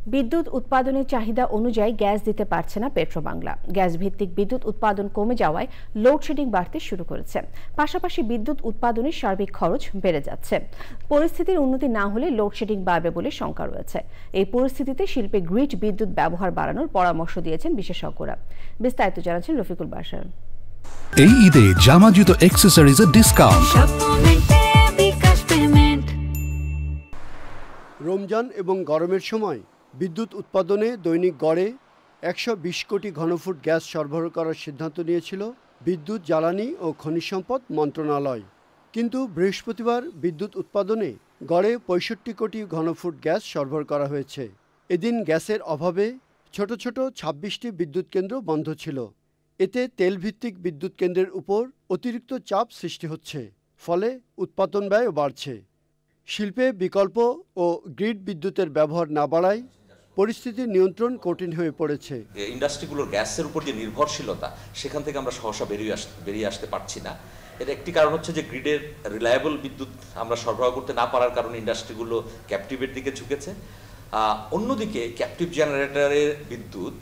বিদ্যুৎ উৎপাদনের চাহিদা অনুযায়ী গ্যাস দিতে পারছে না পেট্রোবাংলা। গ্যাস ভিত্তিক বিদ্যুৎ উৎপাদন কমে যাওয়ায় লোডশেডিং বাড়তে শুরু করেছে। পাশাপাশি বিদ্যুৎ উৎপাদনের সার্বিক খরচ বেড়ে যাচ্ছে। পরিস্থিতির উন্নতি না হলে লোডশেডিং বাড়বে বলে শঙ্কা রয়েছে। এই পরিস্থিতিতে শিল্পে গ্রিড বিদ্যুৎ ব্যবহার বাড়ানোর পরামর্শ দিয়েছেন বিশেষজ্ঞরা। বিস্তারিত জানাচ্ছেন রফিকুল বাশার। এই ঈদে জামা জুতো অ্যাকসেসরিজের ডিসকাউন্ট। রমজান এবং গরমের সময় বিদ্যুৎ উৎপাদনে দৈনিক গড়ে ১২০ কোটি ঘনফুট গ্যাস সরবরাহ করার সিদ্ধান্ত নিয়েছিল বিদ্যুৎ, জ্বালানি ও খনিজ সম্পদ মন্ত্রণালয়। কিন্তু বৃহস্পতিবার বিদ্যুৎ উৎপাদনে গড়ে ৬৫ কোটি ঘনফুট গ্যাস সরবরাহ করা হয়েছে। এদিন গ্যাসের অভাবে ছোট ছোট ২৬টি বিদ্যুৎ কেন্দ্র বন্ধ ছিল। এতে তেলভিত্তিক বিদ্যুৎ কেন্দ্রের উপর অতিরিক্ত চাপ সৃষ্টি হচ্ছে, ফলে উৎপাদন ব্যয়ও বাড়ছে। শিল্পে বিকল্প ও গ্রিড বিদ্যুতের ব্যবহার না বাড়ায় পরিস্থিতির নিয়ন্ত্রণ কঠিন হয়ে পড়েছে। ইন্ডাস্ট্রিগুলোর গ্যাসের উপর যে নির্ভরশীলতা, সেখান থেকে আমরা সহসা বেরিয়ে আসতে পারছি না। এর একটি কারণ হচ্ছে যে গ্রিডের রিলায়েবল বিদ্যুৎ আমরা সরবরাহ করতে না পারার কারণে ইন্ডাস্ট্রিগুলো ক্যাপটিভের দিকে ঝুঁকেছে। অন্যদিকে ক্যাপটিভ জেনারেটরের বিদ্যুৎ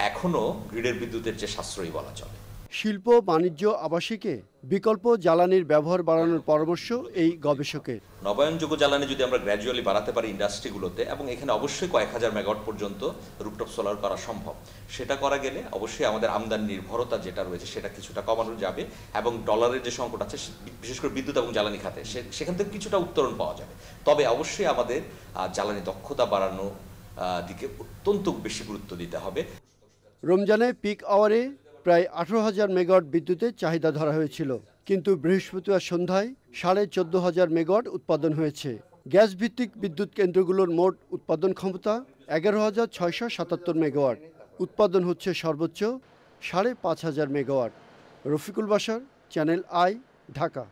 এখনও গ্রিডের বিদ্যুতের যে সাশ্রয়ী বলা চলে। শিল্প, বাণিজ্য, আবাসিকে বিকল্প জ্বালানির ব্যবহার বাড়ানোর পরামর্শ এই গবেষকের। নবায়নযোগ্য জ্বালানি যদি আমরা গ্র্যাজুয়ালি বাড়াতে পারি ইন্ডাস্ট্রিগুলোতে, এবং এখানে অবশ্যই কয়েক হাজার মেগাওয়াট পর্যন্ত রুফটপ সোলার করা সম্ভব, সেটা করা গেলে অবশ্যই আমাদের আমদানি নির্ভরতা যেটা রয়েছে সেটা কিছুটা কমানো যাবে, এবং ডলারের যে সংকট আছে বিশেষ করে বিদ্যুৎ এবং জ্বালানি খাতে সেখান থেকে কিছুটা উত্তরণ পাওয়া যাবে। তবে অবশ্যই আমাদের জ্বালানি দক্ষতা বাড়ানোর দিকে অত্যন্ত বেশি গুরুত্ব দিতে হবে। রমজানে পিক আওয়ারে প্রায় ১৮,০০০ মেগাওয়াট বিদ্যুতের চাহিদা ধরা হয়েছিল, কিন্তু বৃহস্পতিবার সন্ধ্যায় ১৪,৫০০ মেগাওয়াট উৎপাদন হয়েছে। গ্যাস ভিত্তিক বিদ্যুৎ কেন্দ্রগুলোর মোট উৎপাদন ক্ষমতা ১১,৬৭৭ মেগাওয়াট। উৎপাদন হচ্ছে সর্বোচ্চ ৫,৫০০ megawatt. Rafiqul Bashar, channel I, Dhaka.